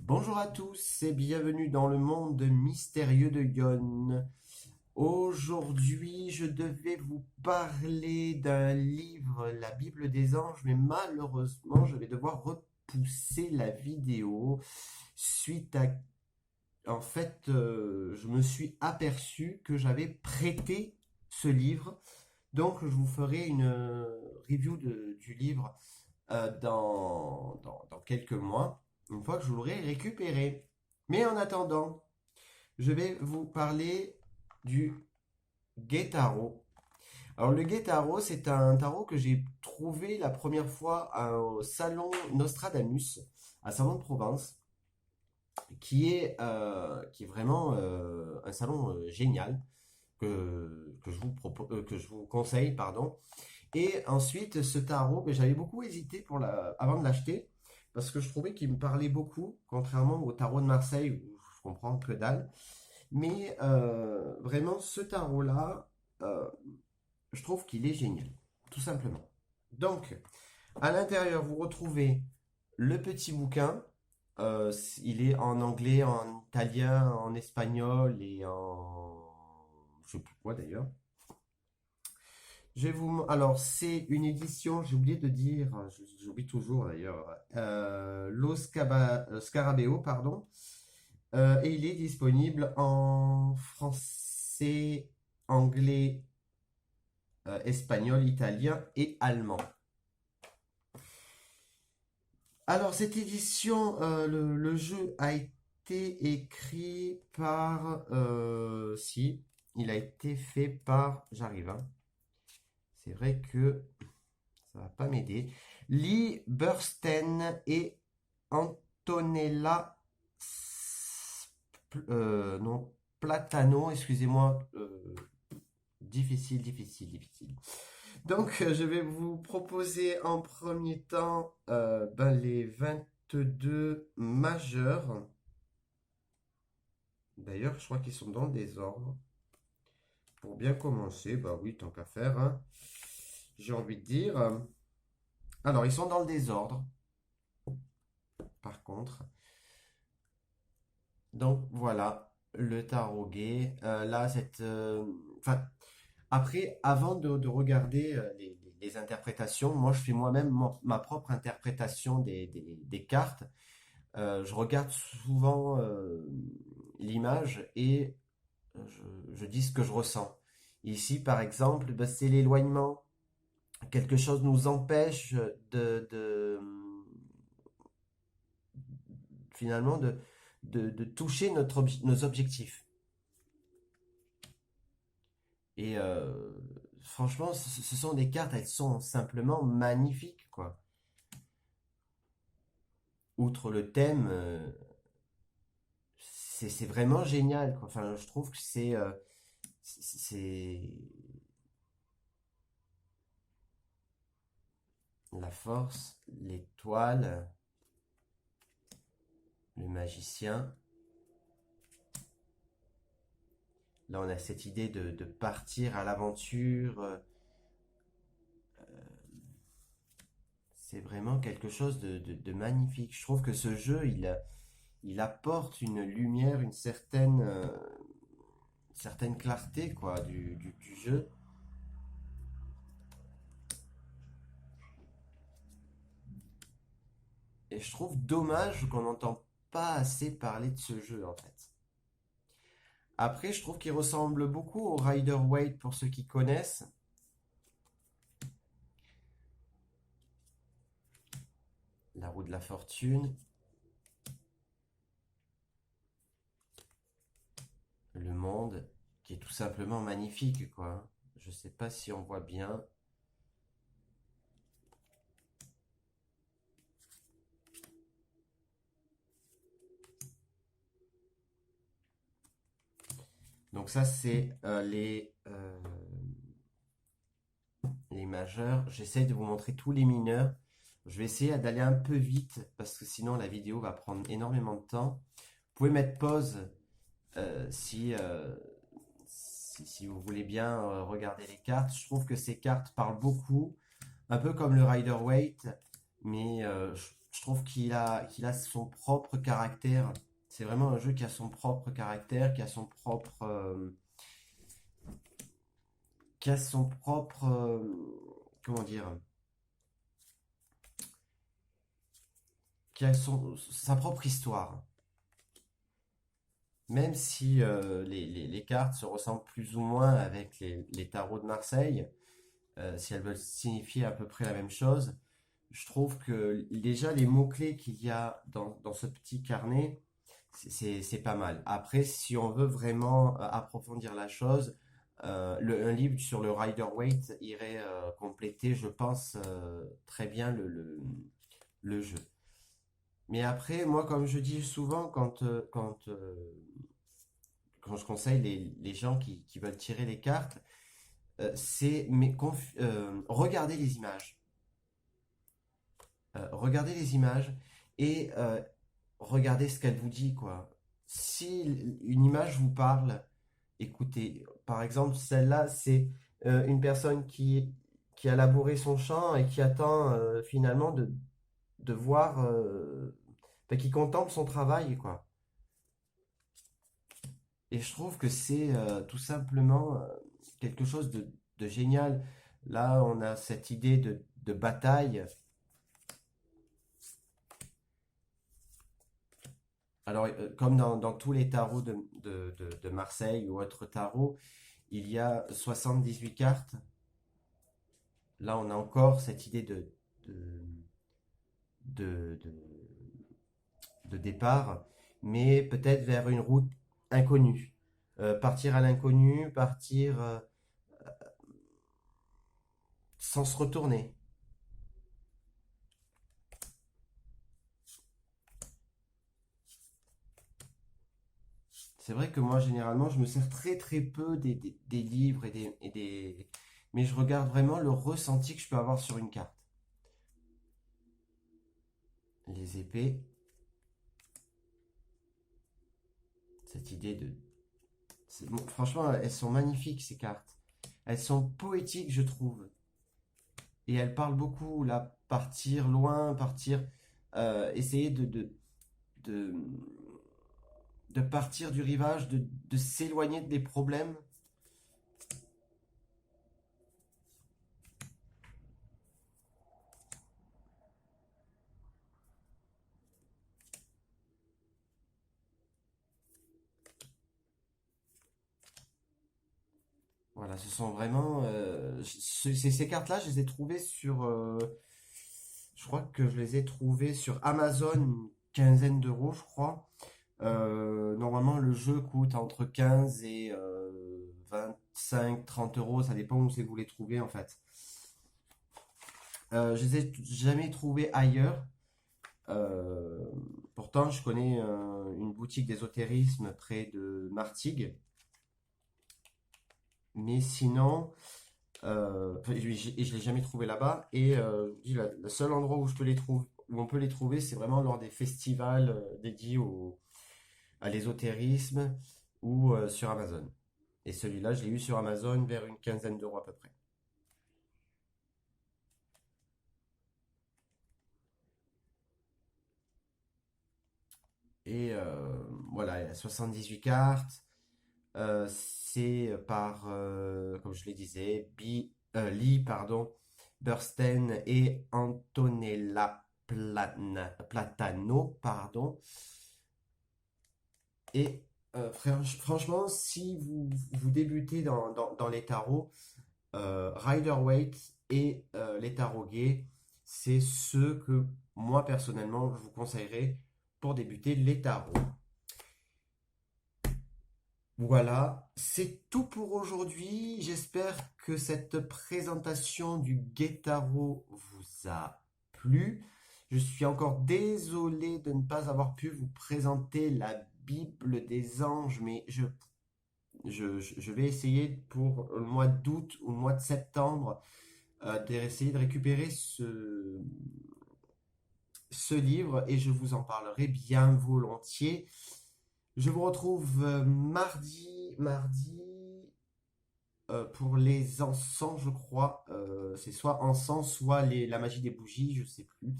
Bonjour à tous et bienvenue dans le monde mystérieux de Yon. Aujourd'hui, je devais vous parler d'un livre, la Bible des anges, mais malheureusement, je vais devoir repousser la vidéo suite à... je me suis aperçu que j'avais prêté ce livre, donc je vous ferai une review du livre dans quelques mois, une fois que je l'aurai récupéré. Mais en attendant, je vais vous parler du Guet-Tarot. Alors le Guet-Tarot, c'est un tarot que j'ai trouvé la première fois au salon Nostradamus, à Salon de Provence, qui est vraiment un salon génial que je vous conseille, pardon. Et ensuite, ce tarot, ben, j'avais beaucoup hésité avant de l'acheter, parce que je trouvais qu'il me parlait beaucoup, contrairement au tarot de Marseille, où je comprends que dalle. Mais vraiment, ce tarot-là, euh, je trouve qu'il est génial, tout simplement. Donc, à l'intérieur, vous retrouvez le petit bouquin. Il est en anglais, en italien, en espagnol et en... Je sais plus quoi d'ailleurs. Alors, c'est une édition, j'ai oublié de dire, j'oublie toujours d'ailleurs, Scarabeo, pardon. Et il est disponible en français, anglais, espagnol, italien et allemand. Alors, cette édition, le jeu a été écrit par... si, il a été fait par... J'arrive, hein. C'est vrai que ça va pas m'aider. Lee Bursten et Antonella non, Platano, excusez-moi. Difficile, difficile, difficile. Donc, je vais vous proposer en premier temps les 22 majeurs. D'ailleurs, je crois qu'ils sont dans le désordre. Pour bien commencer, bah oui, tant qu'à faire, hein, j'ai envie de dire. Alors, ils sont dans le désordre, par contre. Donc, voilà, le tarot gay. Là, enfin, après, avant de regarder les interprétations, moi, je fais moi-même ma propre interprétation des cartes. Je regarde souvent l'image et je dis ce que je ressens. Ici, par exemple, bah, c'est l'éloignement. Quelque chose nous empêche finalement de toucher nos objectifs. Et franchement, ce sont des cartes, elles sont simplement magnifiques, quoi. Outre le thème, c'est vraiment génial, quoi. Enfin, je trouve que c'est la force, l'étoile, le magicien. Là, on a cette idée de partir à l'aventure. C'est vraiment quelque chose de magnifique. Je trouve que ce jeu, il apporte une lumière, certaine clarté, quoi, du jeu. Et je trouve dommage qu'on n'entend pas assez parler de ce jeu, en fait. Après, je trouve qu'il ressemble beaucoup au Rider-Waite pour ceux qui connaissent. La roue de la fortune. Le monde, qui est tout simplement magnifique, quoi. Je sais pas si on voit bien. Donc ça, c'est les majeurs. J'essaie de vous montrer tous les mineurs. Je vais essayer d'aller un peu vite parce que sinon la vidéo va prendre énormément de temps. Vous pouvez mettre pause si vous voulez bien regarder les cartes. Je trouve que ces cartes parlent beaucoup, un peu comme le Rider-Waite, mais je Je trouve qu'il a son propre caractère. C'est vraiment un jeu qui a son propre caractère, qui a son propre, comment dire, qui a sa propre histoire. Même si les cartes se ressemblent plus ou moins avec les tarots de Marseille, si elles veulent signifier à peu près la même chose, je trouve que déjà les mots-clés qu'il y a dans ce petit carnet, c'est pas mal. Après, si on veut vraiment approfondir la chose, un livre sur le Rider-Waite irait compléter, je pense, très bien le jeu. Mais après, moi, comme je dis souvent, quand je conseille les gens qui veulent tirer les cartes, c'est regarder les images. Regardez les images et regardez ce qu'elle vous dit, quoi. Si une image vous parle, écoutez. Par exemple, celle-là, c'est une personne qui a labouré son champ et qui attend finalement de voir, enfin, qui contemple son travail, quoi. Et je trouve que c'est tout simplement quelque chose de génial. Là, on a cette idée de bataille. Alors, comme dans tous les tarots de Marseille ou autres tarots, il y a 78 cartes. Là, on a encore cette idée de, de, de, de départ, mais peut-être vers une route inconnue. Partir à l'inconnu, partir sans se retourner. C'est vrai que moi, généralement, je me sers très très peu des livres mais je regarde vraiment le ressenti que je peux avoir sur une carte. Les épées, cette idée de... bon, franchement, elles sont magnifiques, ces cartes. Elles sont poétiques, je trouve. Et elles parlent beaucoup, là, partir loin, essayer de, de partir du rivage, de s'éloigner des problèmes. Voilà, ce sont vraiment... ces cartes-là, je les ai trouvées sur... je crois que je les ai trouvées sur Amazon, une quinzaine d'euros, je crois. Normalement, le jeu coûte entre 15 et 25-30 euros, ça dépend où c'est que vous les trouvez en fait. Je les ai jamais trouvés ailleurs. Euh, Pourtant, je connais une boutique d'ésotérisme près de Martigues. Mais sinon, enfin, et je l'ai jamais trouvé là-bas. Et je vous dis, le seul endroit où je peux les trouver, où on peut les trouver, c'est vraiment lors des festivals dédiés à l'ésotérisme ou sur Amazon. Et celui-là, je l'ai eu sur Amazon vers une quinzaine d'euros à peu près. Et voilà, il y a 78 cartes. C'est par, comme je le disais, Lee, pardon, Bursten et Antonella Platano, pardon. Et franchement, si vous débutez dans les tarots, Rider-Waite et les tarots gays, c'est ceux que moi personnellement je vous conseillerais pour débuter les tarots. Voilà, c'est tout pour aujourd'hui. J'espère que cette présentation du Guettaro vous a plu. Je suis encore désolé de ne pas avoir pu vous présenter la Bible des anges, mais je vais essayer pour le mois d'août ou le mois de septembre d'essayer de récupérer ce livre et je vous en parlerai bien volontiers. Je vous retrouve mardi pour les encens, je crois. C'est soit encens, soit la magie des bougies, je sais plus.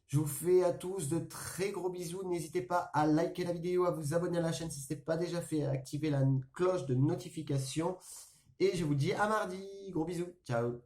Je vous fais à tous de très gros bisous. N'hésitez pas à liker la vidéo, à vous abonner à la chaîne si ce n'est pas déjà fait, à activer la cloche de notification. Et je vous dis à mardi. Gros bisous. Ciao.